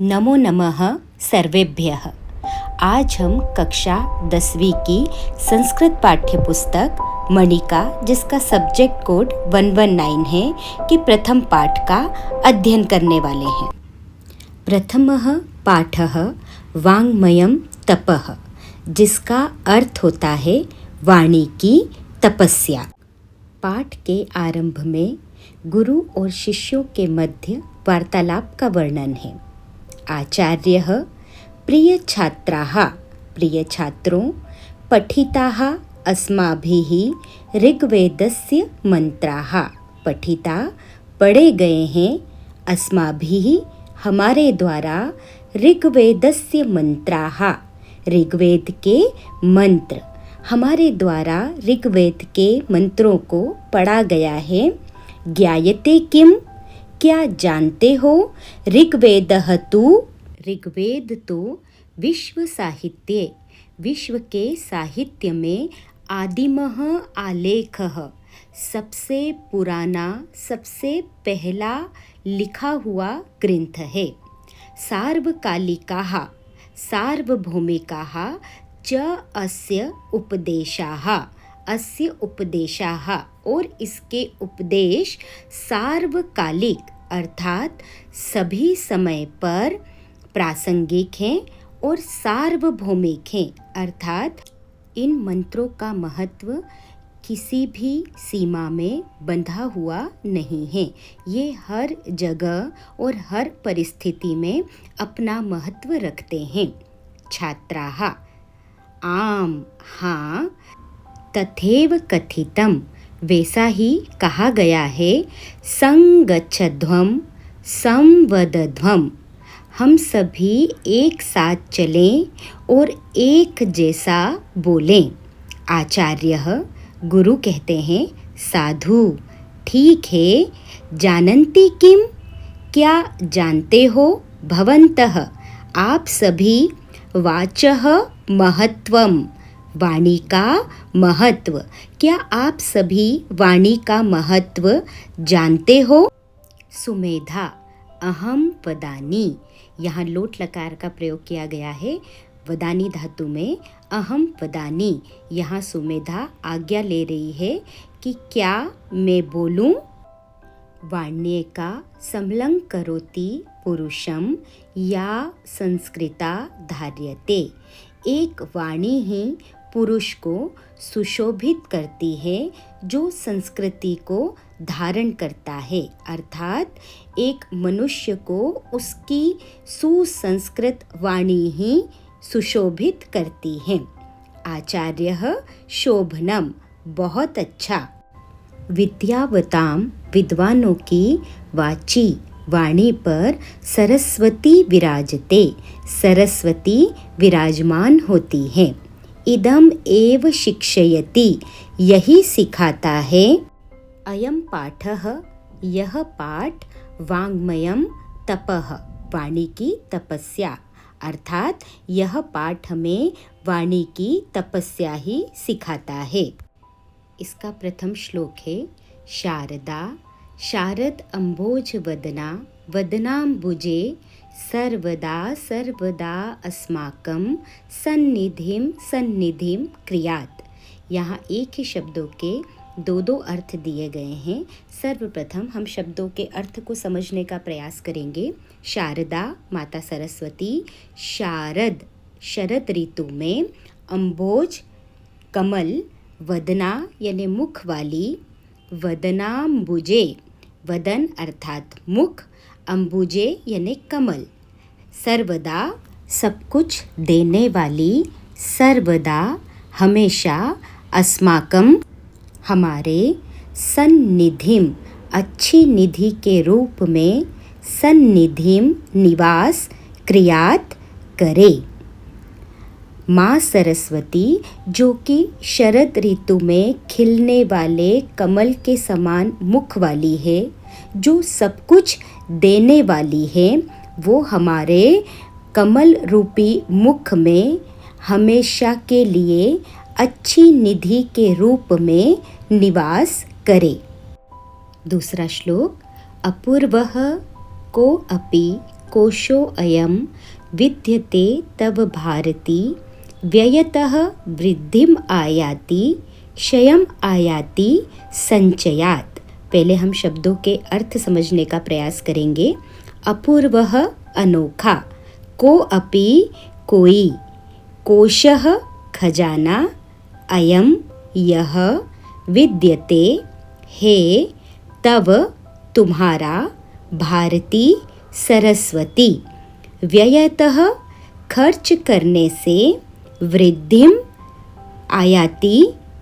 नमो नमः सर्वेभ्यः। आज हम कक्षा 10वीं की संस्कृत पाठ्य पुस्तक मणिका, जिसका सब्जेक्ट कोड 119 है, कि प्रथम पाठ का अध्ययन करने वाले हैं। प्रथमः पाठः वाङ्मयं तपः, जिसका अर्थ होता है वाणी की तपस्या। पाठ के आरंभ में गुरु और शिष्यों के मध्य वार्तालाप का वर्णन है। आचार्यः प्रिय छात्राः, प्रिय छात्रों, पठिताः अस्माभिः ऋग्वेदस्य मंत्राः, पठिता पढ़े गए हैं, अस्माभिः हमारे द्वारा, ऋग्वेदस्य मंत्राः, ऋग्वेद के मंत्र, हमारे द्वारा ऋग्वेद के मंत्रों को पढ़ा गया है। ज्ञायते किम, क्या जानते हो? ऋग्वेदः तु, ऋग्वेद तो विश्व साहित्ये, विश्व के साहित्य में आदिमः आलेखः, सबसे पुराना, सबसे पहला लिखा हुआ ग्रंथ है। सार्वकालिकाः, सार्वभौमिकाः च अस्य उपदेशाः, अस्य उपदेशाः, और इसके उपदेश सार्वकालिक अर्थात सभी समय पर प्रासंगिक हैं और सार्वभौमिक हैं, अर्थात इन मंत्रों का महत्व किसी भी सीमा में बंधा हुआ नहीं है। ये हर जगह और हर परिस्थिति में अपना महत्व रखते हैं। छात्राः, आम, हाँ, तथैव कथितम, वैसा ही कहा गया है। संगच्छध्वम संवदध्वम, हम सभी एक साथ चलें और एक जैसा बोलें। आचार्यः, गुरु कहते हैं, साधु, ठीक है। जानन्ति किम, क्या जानते हो? भवन्तः, आप सभी, वाचः महत्वम, वाणी का महत्व, क्या आप सभी वाणी का महत्व जानते हो? सुमेधा, अहम वदानी, यहाँ लोट लकार का प्रयोग किया गया है वदानी धातु में। अहम वदानी, यहाँ सुमेधा आज्ञा ले रही है कि क्या मैं बोलूं? वाण्ये का समलं करोति पुरुषम या संस्कृता धार्यते, एक वाणी ही पुरुष को सुशोभित करती है जो संस्कृति को धारण करता है, अर्थात एक मनुष्य को उसकी सुसंस्कृत वाणी ही सुशोभित करती है। आचार्यः शोभनम, बहुत अच्छा। विद्यावताम, विद्वानों की वाची, वाणी पर सरस्वती विराजते, सरस्वती विराजमान होती है। इदम एव शिक्षयति, यही सिखाता है। अयम पाठः, यह पाठ, वाङ्मयं तपः, वाणी की तपस्या, अर्थात यह पाठ में वाणी की तपस्या ही सिखाता है। इसका प्रथम श्लोक है, शारदा, शारद अम्भोज वदना, वदनाम्बुजे सर्वदा सर्वदा अस्माकं सन्निधिं सन्निधिं क्रियात्। यहाँ एक ही शब्दों के दो दो अर्थ दिए गए हैं। सर्वप्रथम हम शब्दों के अर्थ को समझने का प्रयास करेंगे। शारदा, माता सरस्वती, शारद, शरद ऋतु में, अम्भोज, कमल, वदना यानी मुख वाली, वदनाम्बुजे, वदन अर्थात मुख, अम्बुजे यानी कमल, सर्वदा सब कुछ देने वाली, सर्वदा हमेशा, अस्माकम हमारे, सन्निधिम अच्छी निधि के रूप में, सन्निधिम निवास, क्रियात करे। माँ सरस्वती, जो कि शरद ऋतु में खिलने वाले कमल के समान मुख वाली है, जो सब कुछ देने वाली है, वो हमारे कमल रूपी मुख में हमेशा के लिए अच्छी निधि के रूप में निवास करे। दूसरा श्लोक, अपूर्वः को अपि कोशो अयम विद्यते तव भारती व्ययतः वृद्धिम आयाति क्षयम आयाति संचयात। पहले हम शब्दों के अर्थ समझने का प्रयास करेंगे। अपूर्वः अनोखा, को अपि कोई, कोशः खजाना, अयम यह, विद्यते है, तव तुम्हारा, भारती सरस्वती, व्ययतः खर्च करने से, वृद्धिम आयाति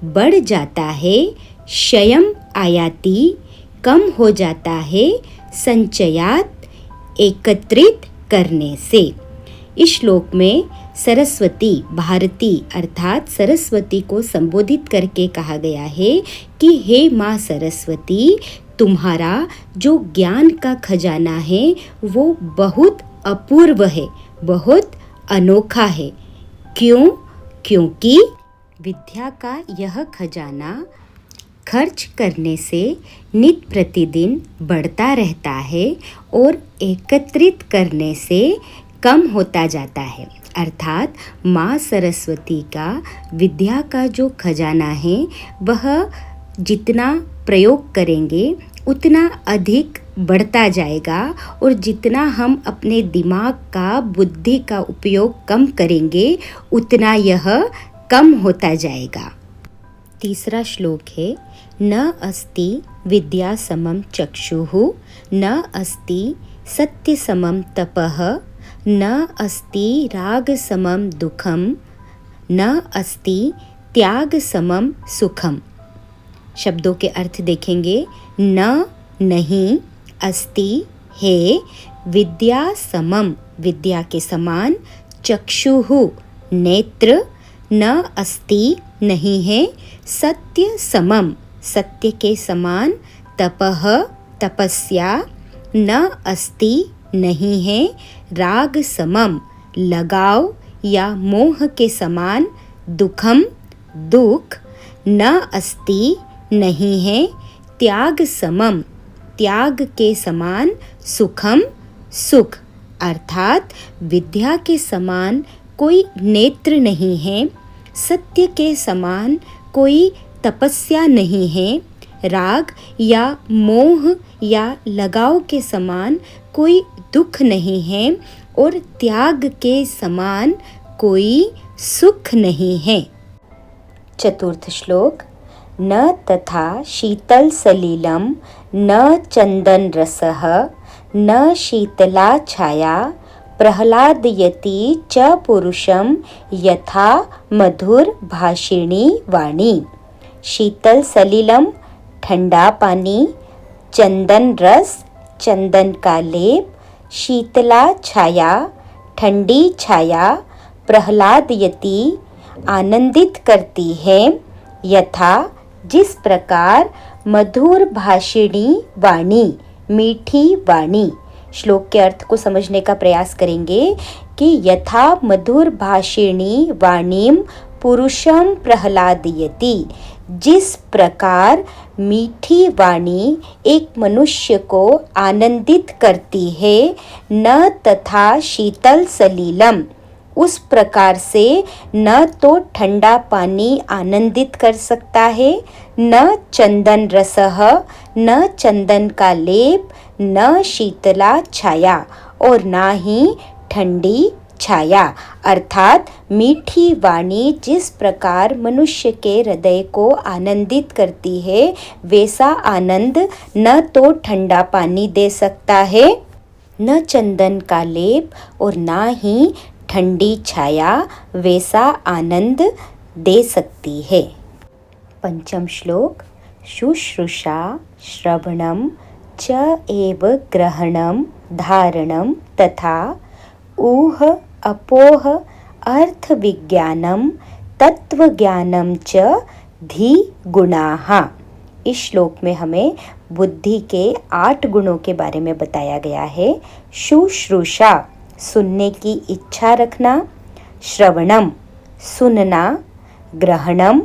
बढ़ जाता है, क्षयम आयाति कम हो जाता है, संचयात एकत्रित करने से। इस श्लोक में सरस्वती, भारती अर्थात सरस्वती को संबोधित करके कहा गया है कि हे माँ सरस्वती, तुम्हारा जो ज्ञान का खजाना है वो बहुत अपूर्व है, बहुत अनोखा है। क्यों? क्योंकि विद्या का यह खजाना खर्च करने से नित प्रतिदिन बढ़ता रहता है और एकत्रित करने से कम होता जाता है। अर्थात माँ सरस्वती का विद्या का जो खजाना है वह जितना प्रयोग करेंगे उतना अधिक बढ़ता जाएगा और जितना हम अपने दिमाग का, बुद्धि का उपयोग कम करेंगे उतना यह कम होता जाएगा। तीसरा श्लोक है न अस्ति विद्या समम चक्षुः, न अस्ति सत्य समम तपः, न अस्ति राग समम दुखम, न अस्ति त्याग समम सुखम। शब्दों के अर्थ देखेंगे। न नहीं, अस्ति है, विद्या समम विद्या के समान, चक्षुः नेत्र, न अस्ति नहीं है, सत्य समम सत्य के समान, तपः तपस्या, न अस्ति नहीं है, राग समम लगाव या मोह के समान, दुखम दुख, न अस्ति नहीं है, त्याग समम त्याग के समान, सुखम सुख। अर्थात विद्या के समान कोई नेत्र नहीं है, सत्य के समान कोई तपस्या नहीं है, राग या मोह या लगाव के समान कोई दुख नहीं है और त्याग के समान कोई सुख नहीं है। चतुर्थ श्लोक न तथा शीतल सलिलम न चंदन रसः न शीतला छाया प्रहलादयति च पुरुषम यथा मधुर भाषिणी वाणी। शीतल सलिलम ठंडा पानी, चंदन रस चंदन का लेप, शीतला छाया ठंडी छाया, प्रहलादयति आनंदित करती है, यथा जिस प्रकार, मधुर भाषिणी वाणी मीठी वाणी। श्लोक के अर्थ को समझने का प्रयास करेंगे कि यथा मधुर भाषिणी वाणीम पुरुषम प्रहलादयति, जिस प्रकार मीठी वाणी एक मनुष्य को आनंदित करती है, न तथा शीतल सलीलम उस प्रकार से न तो ठंडा पानी आनंदित कर सकता है, न चंदन रसः न चंदन का लेप, न शीतला छाया और ना ही ठंडी छाया। अर्थात मीठी वाणी जिस प्रकार मनुष्य के हृदय को आनंदित करती है, वैसा आनंद न तो ठंडा पानी दे सकता है, न चंदन का लेप और ना ही ठंडी छाया वैसा आनंद दे सकती है। पंचम श्लोक शुश्रूषा श्रवणम च एव ग्रहणम धारणम तथा ऊह अपोह अर्थ विज्ञानम तत्व ज्ञानम च धी गुणाः। इस श्लोक में हमें बुद्धि के 8 गुणों के बारे में बताया गया है। शुश्रूषा सुनने की इच्छा रखना, श्रवणम सुनना, ग्रहणम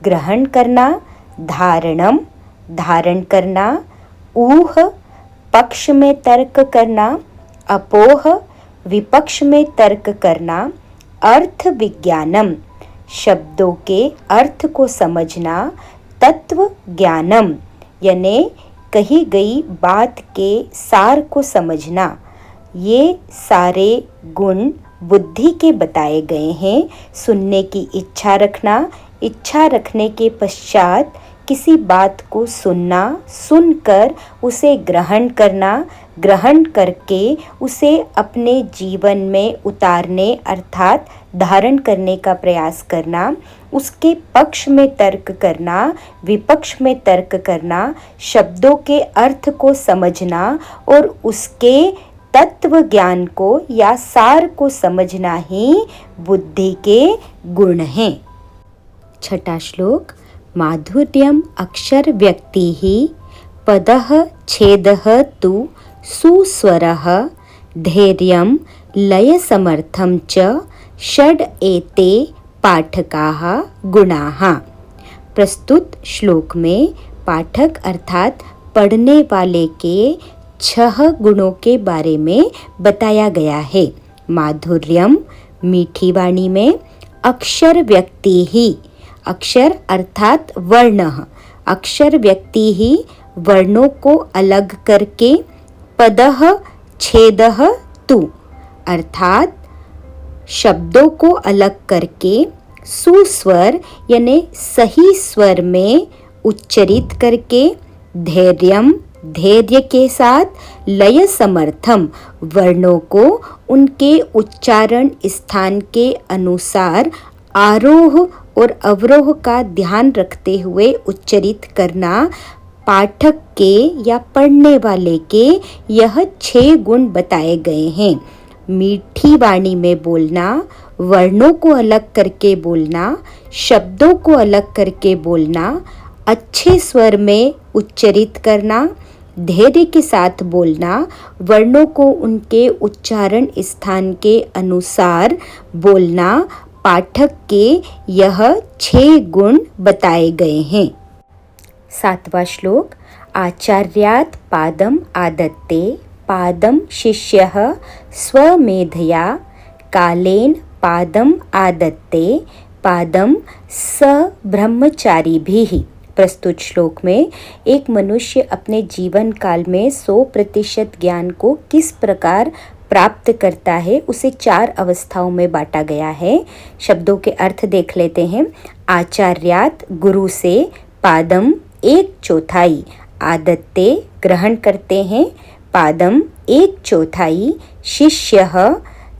ग्रहण करना, धारणम धारण करना, ऊह पक्ष में तर्क करना, अपोह विपक्ष में तर्क करना, अर्थ विज्ञानम शब्दों के अर्थ को समझना, तत्व ज्ञानम यानी कही गई बात के सार को समझना। ये सारे गुण बुद्धि के बताए गए हैं। सुनने की इच्छा रखना, इच्छा रखने के पश्चात किसी बात को सुनना, सुनकर उसे ग्रहण करना, ग्रहण करके उसे अपने जीवन में उतारने अर्थात धारण करने का प्रयास करना, उसके पक्ष में तर्क करना, विपक्ष में तर्क करना, शब्दों के अर्थ को समझना और उसके तत्व ज्ञान को या सार को समझना ही बुद्धि के गुण हैं। छठा श्लोक। माधुर्यम अक्षर व्यक्ति ही पदः छेदः तु सुस्वरः धैर्यं लय समर्थं च षड एते पाठकाः गुणाः। प्रस्तुत श्लोक में पाठक अर्थात पढ़ने वाले के 6 गुणों के बारे में बताया गया है। माधुर्यम मीठी वाणी में, अक्षर व्यक्ति ही अक्षर अर्थात वर्ण, अक्षर व्यक्ति ही वर्णों को अलग करके, पदः छेदः तु अर्थात शब्दों को अलग करके, सुस्वर यानी सही स्वर में उच्चरित करके, धैर्यम धैर्य के साथ, लय समर्थम वर्णों को उनके उच्चारण स्थान के अनुसार आरोह और अवरोह का ध्यान रखते हुए उच्चरित करना। पाठक के या पढ़ने वाले के यह 6 गुण बताए गए हैं। मीठी वाणी में बोलना, वर्णों को अलग करके बोलना, शब्दों को अलग करके बोलना, अच्छे स्वर में उच्चरित करना, धैर्य के साथ बोलना, वर्णों को उनके उच्चारण स्थान के अनुसार बोलना। पाठक के यह 6 गुण बताए गए हैं। 7वां श्लोक। आचार्यात् पादम आदत्ते पादम शिष्यः स्वमेधया कालेन पादम आदत्ते पादम स ब्रह्मचारिभिः। प्रस्तुत श्लोक में एक मनुष्य अपने जीवन काल में 100% ज्ञान को किस प्रकार प्राप्त करता है उसे 4 अवस्थाओं में बांटा गया है। शब्दों के अर्थ देख लेते हैं। आचार्यात गुरु से, पादम 1/4, आदत्ते ग्रहण करते हैं, पादम 1/4, शिष्यः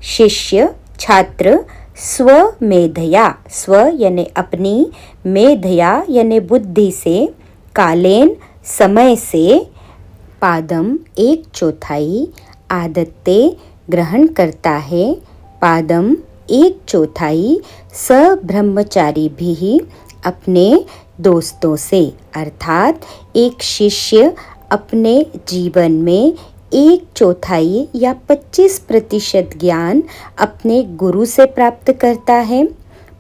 शिष्य छात्र, स्वमेधया स्व यानी अपनी, मेधया यानी बुद्धि से, कालेन समय से, पादम 1/4 आदत्ते ग्रहण करता है, पादम 1/4 स ब्रह्मचारिभिः अपने दोस्तों से अर्थात एक शिष्य अपने जीवन में 1/4 या 25% ज्ञान अपने गुरु से प्राप्त करता है,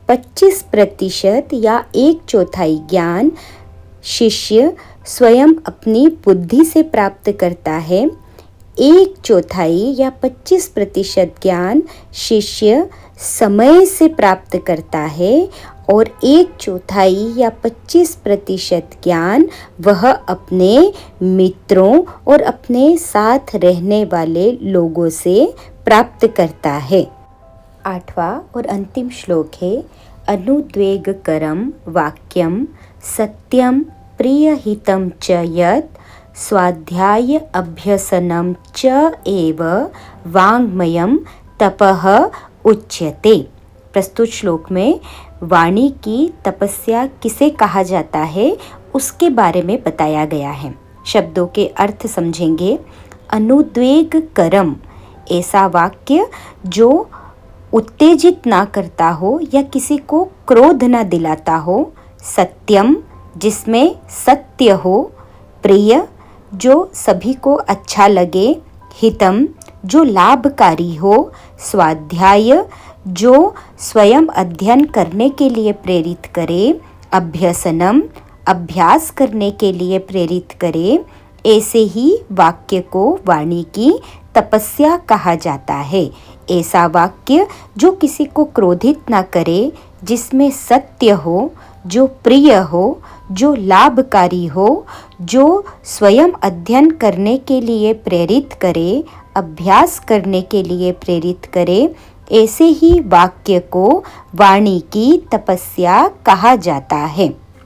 25% या 1/4 ज्ञान शिष्य स्वयं अपनी बुद्धि से प्राप्त करता है, 1/4 या 25% ज्ञान शिष्य समय से प्राप्त करता है और 1/4 या 25% ज्ञान वह अपने मित्रों और अपने साथ रहने वाले लोगों से प्राप्त करता है। 8वां और अंतिम श्लोक है। अनुद्वेगकरं वाक्यं सत्यं प्रियहितं च यत् स्वाध्याय अभ्यसनं च एव वाङ्मयं तपः उच्यते। प्रस्तुत श्लोक में वाणी की तपस्या किसे कहा जाता है उसके बारे में बताया गया है। शब्दों के अर्थ समझेंगे। अनुद्वेग करम ऐसा वाक्य जो उत्तेजित ना करता हो या किसी को क्रोध ना दिलाता हो, सत्यम जिसमें सत्य हो, प्रिय जो सभी को अच्छा लगे, हितम जो लाभकारी हो, स्वाध्याय जो स्वयं अध्ययन करने के लिए प्रेरित करे, अभ्यसनम अभ्यास करने के लिए प्रेरित करे। ऐसे ही वाक्य को वाणी की तपस्या कहा जाता है। ऐसा वाक्य जो किसी को क्रोधित न करे, जिसमें सत्य हो, जो प्रिय हो, जो लाभकारी हो, जो स्वयं अध्ययन करने के लिए प्रेरित करे, अभ्यास करने के लिए प्रेरित करे, ऐसे ही वाक्य को वाणी की तपस्या कहा जाता है।